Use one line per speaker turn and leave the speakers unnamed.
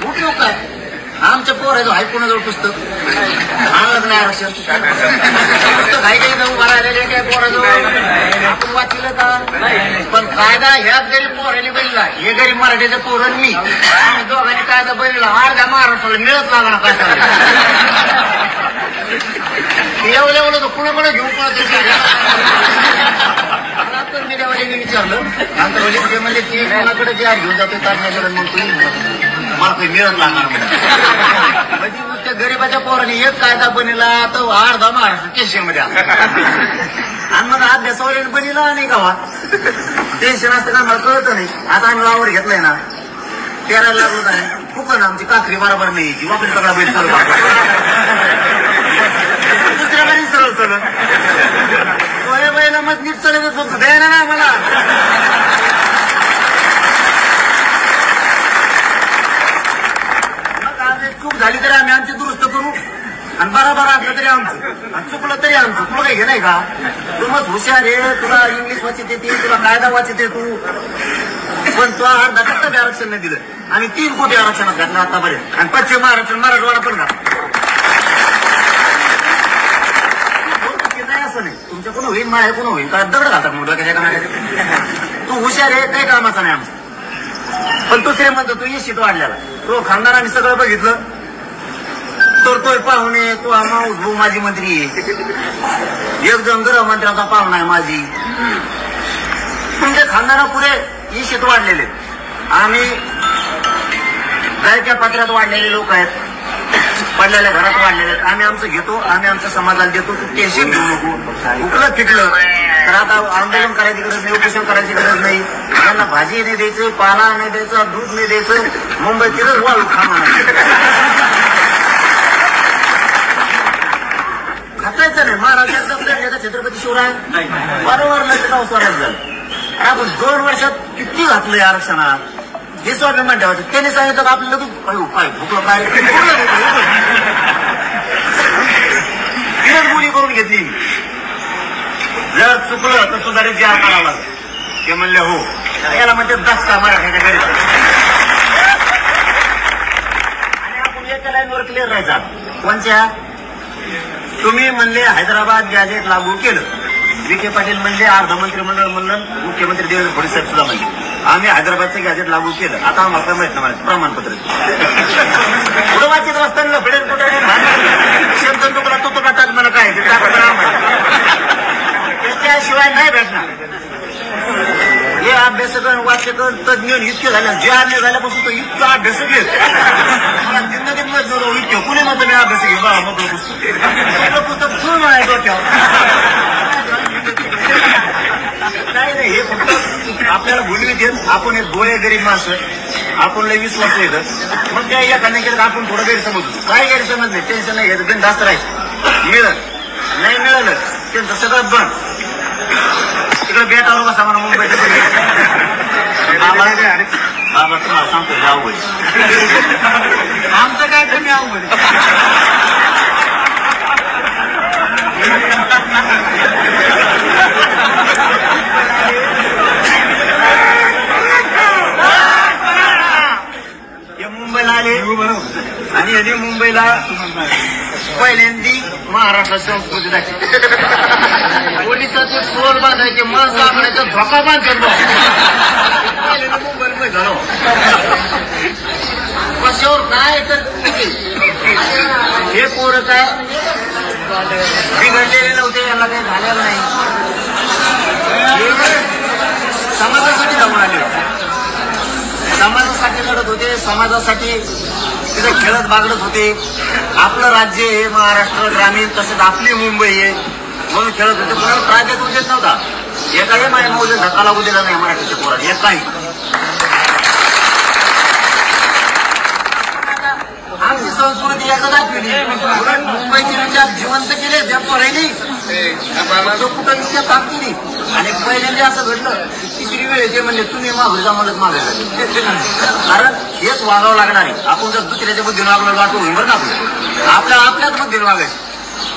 उपयोग काय? आमच्या पोराचं ऐकून पुस्तक आणलंच नाही आरक्षण. पुस्तक काही काही जाऊन भरायला काय पोराजवळ आपण वाचलं का? पण कायदा ह्याच गरीब पोराने बनला. हे गरीब मराठीचे पोरण मी आणि दोघांनी कायदा बनला. अर्ध्या महाराष्ट्राला मिळत लागणार काय एवढं तर कुणाकडे घेऊन तर मी देवाने विचारलं आमच्या म्हणजे ते कोणाकडे जे घेऊन जातो काढण्याकडे मग मला काही मिळत लागणार म्हणजे नुसत्या गरीबाच्या पोराने एक कायदा बनला तर अर्धा महाराष्ट्र टेन्शनमध्ये आला. आणि मग अभ्यासावर बनला नाही गावा टेन्शन असतं का मला कळत नाही. आता आम्ही वावर घेतलाय ना 13 लाख रुपये फुकन आमची काकरी बरोबर नाही जी वापस सगळा बैल चालू दुसऱ्या बारी सरळ चल बैला मग नीट चलत द्यायला ना मला. चूक झाली तरी आम्ही आमची दुरुस्त करू आणि बरोबर असलं तरी आमचं आणि चुकलं तरी आमचं. तुला काही हे नाही का? तू मग हुशार आहे, तुला इंग्लिश वाचित येते, तुला कायदा वाचित तू, पण तुला अर्धा टक्का बी आरक्षण नाही दिलं. आम्ही 3 कोटी आरक्षणात घातलं आतापर्यंत आणि पश्चिम महाराष्ट्र मराठवाडा पण घातला. नाही असं नाही तुमच्या कोण होईल माझ्या कोण होईल का दगड घालतात मग तू हुशार आहे काही कामाचा नाही आमचं. पण दुसरे म्हणतो तू निश्चित वाढलेला तो खानदाराने सगळं बघितलं तर तोय पाहुणे तू माऊस भाऊ माझी मंत्री एक जण गृहमंत्र्याचा पाहुणा आहे माझी. तुमच्या खानदारा पुढे निश्चित वाढलेले. आम्ही गायच्या पात्रात वाढलेले लोक आहेत, पडलेल्या घरात वाढलेले आहेत. आम्ही आमचं घेतो, आम्ही आमच्या समाजाला देतो. तू टेन्शन घेऊ नको. उकलं पिकलं तर आता आंदोलन करायची गरज नाही, उपोषण करायची गरज नाही. त्यांना भाजी नाही द्यायचं, पाला नाही द्यायचा, दूध नाही द्यायचं. मुंबईत तिथंच वाळू खाणार खातायचं नाही. महाराष्ट्रात छत्रपती शिवराय बरोबर नाव स्वराज झालं. आपण 2 वर्षात किती घातलंय आरक्षणात हे स्वामी म्हणतात. त्यांनी सांगितलं का आपल्याला काय भुकलं काय तिरच बोली करून घेतली. जर चुकलं तर सुधारित जी करावं लागलं. ते म्हणले हो याला म्हणते दसका मराठ्याच्या घरी आणि आपण एका लाईनवर क्लिअर राहायचा. कोणत्या? तुम्ही म्हणले हैदराबाद गॅजेट लागू केलं. विखे पाटील म्हणले अर्ध मंत्रिमंडळ म्हणलं, मुख्यमंत्री देवेंद्र फडणवीस सुद्धा म्हणले आम्ही हैदराबादचं गॅजेट लागू केलं. आता आम्हाला माहित नाही प्रमाणपत्र पुढे वाचित असताना फडेल कुठे शब्द तुकडा तो तुकडा टाक मला काय त्याशिवाय नाही भेटणार. हे अभ्यासकरण वाचकरण तज्ञ इतके झाले जे अन्य झाल्यापासून तो इतका अभ्यास घेत जिंदगीत मजूर इतकं कुणी म्हणतो मी अभ्यास घेऊ बा मग पुस्तक पूर्ण आहे डोक्यावर नाही नाही. हे फक्त आपल्याला बोलवी देत आपण एक गोळे गरीब माणसं आपण लय विश्वास येतं मग त्या एखाद्या केलं आपण थोडं गैरसमज होतो. काही गैरसमज नाही, टेन्शन नाही घ्यायचं, बिन जास्त राहायचं. मिळत नाही मिळालं त्यांचं सगळं बंद. तिकडे बेटावर बसा म्हणा मुंबईत बाबा तुम्हाला सांगतो अवघड आमचं काय कमी अवघड. मुंबईला आले आणि यांनी मुंबईला पहिल्यांदी महाराष्ट्राची संस्कृती दाखली. पोलिसाचे सोल बांधायचे, माणसं आकडायचा झोका बांधून मुंबईमध्ये झालो. कशावर काय तर हे पोरं काय बिघडलेले नव्हते, यांना काही झालेलं नाही. समाजासाठी धावून आले, समाजासाठी लढत होते, समाजासाठी तिथे खेळत बागडत होते. आपलं राज्य हे महाराष्ट्र ग्रामीण तसंच आपली मुंबई आहे म्हणून खेळत होते. कोणाला त्रास देत होतेच नव्हता. एकाही माझ्या मौजे धक्का लागू दिला नाही मराठीच्या पोरात एकाही. आमची संस्कृती एकदा दाखवली, मुंबईचे विचार जिवंत केले त्या पोरांनी कुठं इतक्या काम केली. आणि पहिल्यांदा असं घडलं 3री वेळ येते म्हणजे तुम्ही मागून जा म्हणत मागायचं. कारण हेच वागावं लागणार आहे. आपण जर दुसऱ्याच्या बुद्धीनं आपल्याला वाटू होईल बरं ना आपल्याला आपल्याच बुद्धीनं वागायचं.